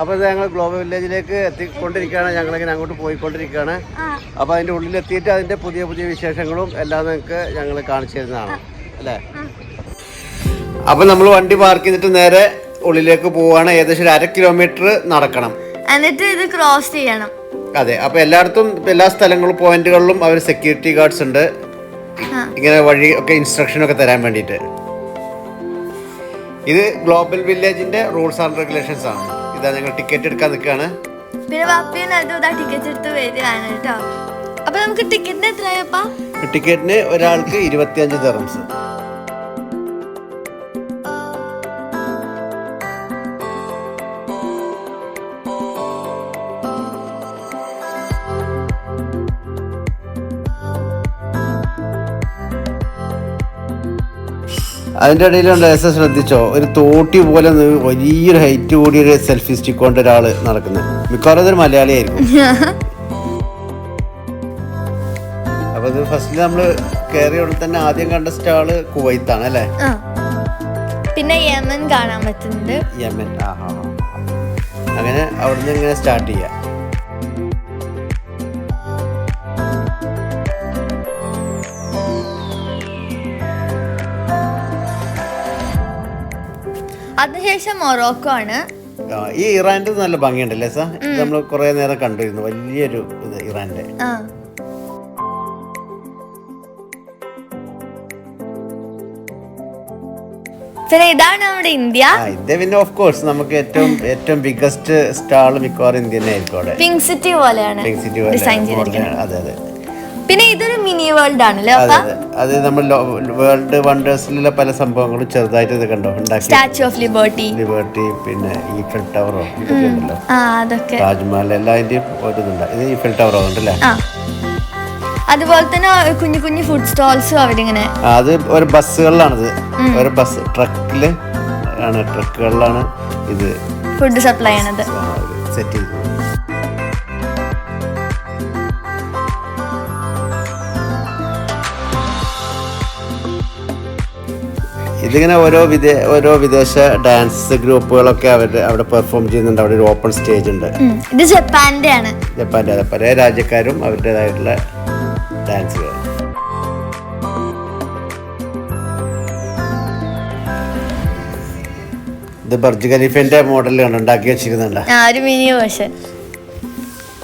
അപ്പോൾ ഞങ്ങൾ ഗ്ലോബൽ വില്ലേജിലേക്ക് എത്തിക്കൊണ്ടിരിക്കുകയാണ്. ഞങ്ങളിങ്ങനെ അങ്ങോട്ട് പോയിക്കൊണ്ടിരിക്കുകയാണ്. അപ്പോൾ അതിൻ്റെ ഉള്ളിലെത്തിയിട്ട് അതിൻ്റെ പുതിയ പുതിയ വിശേഷങ്ങളും എല്ലാം നിങ്ങൾക്ക് ഞങ്ങൾ കാണിച്ചു തരുന്നതാണ് അല്ലേ. അപ്പോൾ നമ്മൾ വണ്ടി പാർക്ക് ചെയ്തിട്ട് നേരെ ഉള്ളിലേക്ക് പോവുകയാണ്. ഏകദേശം 1/2 കിലോമീറ്റർ നടക്കണം, എന്നിട്ട് ഇത് ക്രോസ് ചെയ്യണം. അതെ. അപ്പോൾ എല്ലായിടത്തും എല്ലാ സ്ഥലങ്ങളും പോയിന്റുകളിലും അവർ സെക്യൂരിറ്റി ഗാർഡ്സ് ഉണ്ട്, ഇങ്ങനെ വഴി ഒക്കെ ഇൻസ്ട്രക്ഷൻ ഒക്കെ തരാൻ വേണ്ടിയിട്ട്. ഇത് ഗ്ലോബൽ വില്ലേജിന്റെ റൂൾസ് ആൻഡ് റെഗുലേഷൻസ് ആണ്. ഇതാ ഞങ്ങൾ ടിക്കറ്റ് എടുക്കാൻ നിൽക്കുകയാണ്. പിന്നെ വാപ്പിയും ടിക്കറ്റ് എടുത്ത് വരികയാണ് കേട്ടോ. അപ്പൊ നമുക്ക് ടിക്കറ്റിന് എത്രയാപ്പാ? ടിക്കറ്റിന് ഒരാൾക്ക് 25 ദിർഹംസ്. അതിൻ്റെ ഇടയിലുണ്ട് ശ്രദ്ധിച്ചോ, ഒരു തോട്ടി പോലെ വലിയൊരു ഹൈറ്റ് കൂടിയ ഒരു സെൽഫി സ്റ്റിക്ക് കൊണ്ട് ഒരാൾ നടക്കുന്നത്. മിക്കവാറും അതൊരു മലയാളിയായിരിക്കും. അപ്പൊ ഇത് ഫസ്റ്റിൽ നമ്മൾ കയറിയ ഉടനെ തന്നെ ആദ്യം കണ്ട സ്റ്റാള് കുവൈത്താണ് അല്ലേ. പിന്നെ യമൻ കാണാൻ പറ്റുന്നുണ്ട്. യമൻ, അങ്ങനെ അവിടുന്ന് ഇങ്ങനെ സ്റ്റാർട്ട് ചെയ്യാം. അതിനുശേഷം മൊറോക്കോ ആണ്. ഈ ഇറാന്റെ നല്ല ഭംഗിയുണ്ടല്ലേ സാർ. ഇത് നമ്മൾ കുറെ നേരം കണ്ടിരുന്നു, വലിയൊരു ഇത് ഇറാന്റെ. പിന്നെ ഇതാണ് നമ്മുടെ ഇന്ത്യ. ഇത് പിന്നെ ഓഫ് കോഴ്സ് നമുക്ക് ഏറ്റവും ബിഗ്ഗസ്റ്റ് സ്റ്റാൾ മിക്കവാറും ഇന്ത്യ തന്നെ ആയിരിക്കും അവിടെ. പിങ്ക് സിറ്റി പോലെയാണ് ഡിസൈൻ ചെയ്തിരിക്കുന്നത്. അതെ അതെ. പിന്നെ ഇതൊരു മിനി വേൾഡ് ആണല്ലേ. അത് നമ്മൾ വേൾഡ് വണ്ടേഴ്സിലുള്ള പല സംഭവങ്ങളും ചെറുതായിട്ട് ഇത് കണ്ടോ ഉണ്ടാക്കി. സ്റ്റാച്യു ഓഫ് ലിബർട്ടി, പിന്നെ ഈഫൽ ടവറോ ഇതൊക്കെയുണ്ടല്ലോ, അതൊക്കെ താജ്മഹൽ എല്ലാതിന്റെയും ഒരു ഇതുണ്ട്. ഇത് ഈഫൽ ടവറോ ഉണ്ടല്ലേ. അതുപോലെ തന്നെ കുഞ്ഞു കുഞ്ഞു ഫുഡ് സ്റ്റോൾസും അവരിങ്ങനെ. അത് ഒരു ബസ്സുകളിലാണിത്, ഒരു ബസ് ട്രക്കുകളിലാണ് ഇത് ഫുഡ് സപ്ലൈ ചെയ്യണത്, സെറ്റ് ചെയ്തത്. ഇതിങ്ങനെ ഓരോ വിദേശ ഡാൻസ് ഗ്രൂപ്പുകളൊക്കെ അവിടെ പെർഫോം ചെയ്യുന്നുണ്ട്. അവിടെ ഒരു ഓപ്പൺ സ്റ്റേജ് ഉണ്ട്. ഇത് ജപ്പാന്റെ ആണ്. ജപ്പാന്റെ പല രാജ്യക്കാരും അവരുടേതായിട്ടുള്ള ഡാൻസുകൾ. ഇത് ബർജ് ഖലീഫിന്റെ മോഡലാണ് ഉണ്ടാക്കി വെച്ചിരിക്കുന്നുണ്ട്.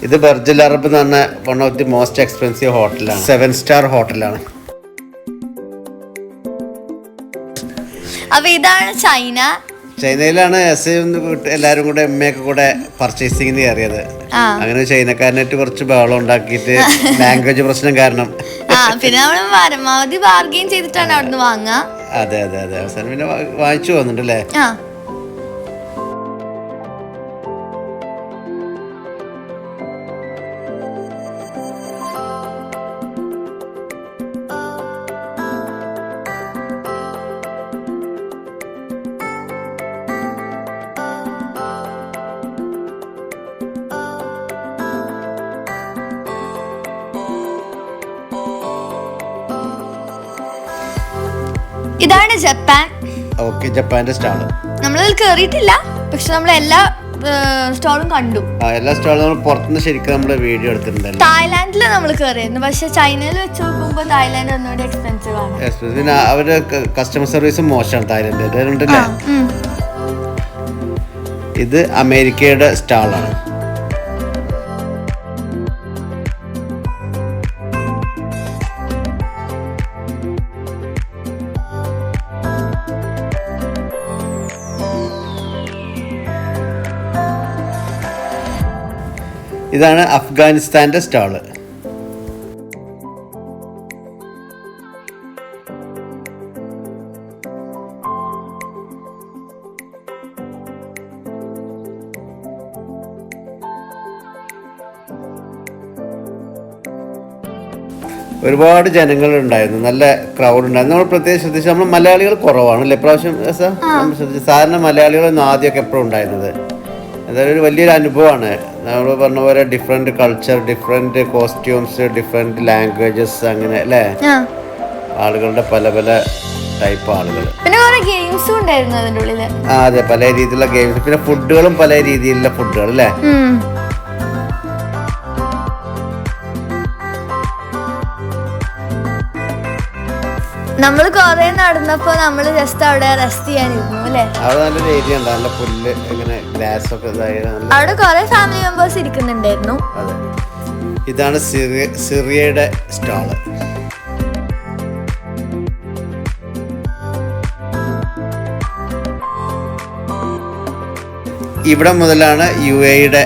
ഇത് ബർജ് അൽ അറബ് എന്ന് പറഞ്ഞ one of the most expensive ഹോട്ടലാണ്. 7 സ്റ്റാർ ഹോട്ടലാണ്. അപ്പൊ ഇതാണ് ചൈന. ചൈനയിലാണ് എല്ലാരും കൂടെ എമ്മയൊക്കെ കൂടെ പർച്ചേസിംഗിന് കയറിയത്. അങ്ങനെ ചൈനക്കാരനായിട്ട് കുറച്ച് ബഹളം ഉണ്ടാക്കിയിട്ട് ലാംഗ്വേജ് പ്രശ്നം കാരണം പിന്നെ നമ്മള് പരമാവധി ബാർഗെയിൻ ചെയ്തിട്ടാണ് അവിടുന്ന് വാങ്ങുക. അതെ അതെ അതെ. അവസാനം പിന്നെ വാങ്ങിച്ചു പോകുന്നുണ്ടല്ലേ. ഇതാണ് ജപ്പാൻ. ഓക്കെ, ജപ്പാന്റെ സ്റ്റാള് നമ്മളതിൽ കേറിയിട്ടില്ല, പക്ഷെ നമ്മൾ എല്ലാ സ്റ്റോളും കണ്ടു. എല്ലാ സ്റ്റോളും നമ്മൾ പുറത്തുനിന്ന് ശരിക്കും നമ്മള് വീഡിയോ എടുത്തിട്ടുണ്ടല്ലോ. തായ്ലാൻഡില് നമ്മൾ കേറിയിരുന്നു, പക്ഷെ ചൈനയിൽ വെച്ച് നോക്കുമ്പോ തായ്ലാൻഡ് ഒന്നുകൂടി എക്സ്പെൻസീവ് ആണ്. പിന്നെ അവരുടെ കസ്റ്റമർ സർവീസും മോശമാണ് തായ്ലാൻഡ്. ഇത് അമേരിക്കയുടെ സ്റ്റാളാണ്. ഇതാണ് അഫ്ഗാനിസ്ഥാന്റെ സ്റ്റാള്. ഒരുപാട് ജനങ്ങളുണ്ടായിരുന്നു, നല്ല ക്രൗഡ് ഉണ്ടായിരുന്നു. നമ്മൾ പ്രത്യേകം ശ്രദ്ധിച്ചു, നമ്മൾ മലയാളികൾ കുറവാണല്ലേ ഇപ്രാവശ്യം. സാധാരണ മലയാളികളൊന്നും ആദ്യമൊക്കെ എപ്പോഴും ഉണ്ടായിരുന്നത്. അതായത് ഒരു വലിയൊരു അനുഭവമാണ്. നമ്മൾ പറഞ്ഞ പോലെ different culture, different costumes, different languages, അങ്ങനെ അല്ലേ, ആളുകളുടെ പല പല ടൈപ്പ് ആളുകൾ. പിന്നെ കുറെ ഗെയിംസും ഉണ്ടായിരുന്നു അതിന്റെ ഉള്ളില്. അതെ, പല രീതിയിലുള്ള ഗെയിംസ്, പിന്നെ ഫുഡുകളും പല രീതിയിലുള്ള ഫുഡുകൾ അല്ലേ. നമ്മള് കൊറേ നടന്നപ്പോ നമ്മള് ജസ്റ്റ് അവിടെ റെസ്റ്റ് ചെയ്യാനിരുന്നു അല്ലേ. അവിടെ നല്ലൊരു ഏരിയ ഉണ്ട്, നല്ല പുല്ല് ഇങ്ങനെ ഗ്രാസ് ഒക്കെ ഇതായിരുന്നു. അവിടെ കൊറേ ഫാമിലി മെമ്പേഴ്സ് ഇരിക്കുന്നുണ്ടായിരുന്നു. അതെ, ഇതാണ് സിറിയയുടെ സ്റ്റാള്. ഇവിടെ മുതലാണ് UAE-യുടെ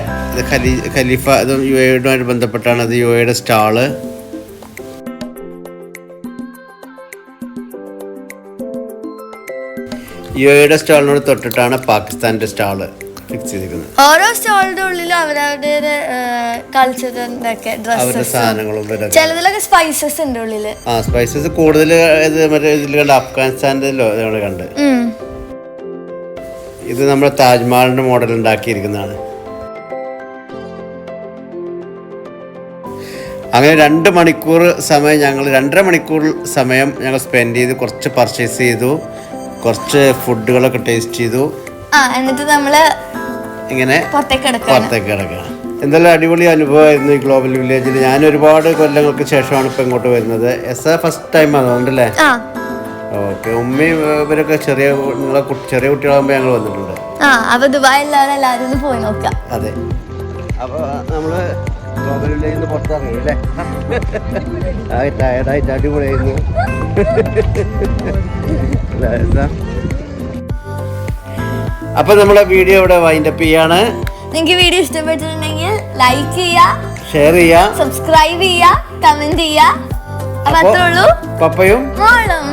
ഖലീഫ, ഇതും UAE-യുമായിട്ട് ബന്ധപ്പെട്ടാണ് അത് UAE-യുടെ സ്റ്റാള്. UAE-യുടെ സ്റ്റാളിനോട് തൊട്ടിട്ടാണ് പാകിസ്ഥാന്റെ സ്റ്റാള് ഫിക്സ് ചെയ്തിരിക്കുന്നത്. ഓരോ സ്റ്റാളിന്റെ ഉള്ളിലും അവരവരുടെ കൾച്ചറിന്റെ അവരുടെ സാധനങ്ങളും ചിലതിലൊക്കെ സ്പൈസസ് ഉണ്ട് ഉള്ളില്. സ്പൈസസ് കൂടുതൽ മറ്റേ ഇതിൽ കണ്ട് അഫ്ഗാനിസ്ഥാൻ്റെ നമ്മൾ കണ്ട്. ഇത് നമ്മുടെ താജ്മഹലിന്റെ മോഡൽ ഉണ്ടാക്കിയിരിക്കുന്നതാണ്. അങ്ങനെ 2 മണിക്കൂർ സമയം, ഞങ്ങൾ 2.5 മണിക്കൂർ സമയം ഞങ്ങൾ സ്പെൻഡ് ചെയ്ത് കുറച്ച് പർച്ചേസ് ചെയ്തു, കുറച്ച് ഫുഡുകളൊക്കെ ടേസ്റ്റ് ചെയ്തു. എന്നിട്ട് നമ്മള് ഇങ്ങനെ പുറത്തേക്ക് കിടക്കുക. എന്തെല്ലാം അടിപൊളി അനുഭവമായിരുന്നു ഈ ഗ്ലോബൽ വില്ലേജിൽ. ഞാൻ ഒരുപാട് കൊല്ലങ്ങൾക്ക് ശേഷമാണ് ഇപ്പൊ ഇങ്ങോട്ട് വരുന്നത്. ഫസ്റ്റ് ടൈം അതുകൊണ്ടല്ലേ. ഓക്കെ, ഉമ്മയും ഇവരൊക്കെ ചെറിയ കുട്ടികളാകുമ്പോ ഞങ്ങൾ വന്നിട്ടുണ്ട്. അപ്പൊ ദുബായിലാണ് എല്ലാവരും പോയി നോക്കാം. അതെ, അപ്പൊ നമ്മള് ഗ്ലോബൽ വില്ലേജിൽ പുറത്തിറങ്ങി അല്ലേ. ടയർഡായിട്ട് അടിപൊളിയായിരുന്നു. അപ്പൊ നമ്മളെ വീഡിയോ ഇവിടെ വൈൻഡപ്പ് ചെയ്യാണ്. നിങ്ങൾക്ക് വീഡിയോ ഇഷ്ടപ്പെട്ടിട്ടുണ്ടെങ്കിൽ ലൈക്ക് ചെയ്യുക, ഷെയർ ചെയ്യുക, സബ്സ്ക്രൈബ് ചെയ്യുക, കമന്റ് ചെയ്യുക. അപ്പൊ അത്രേ ഉള്ളൂ. പപ്പയും മോളും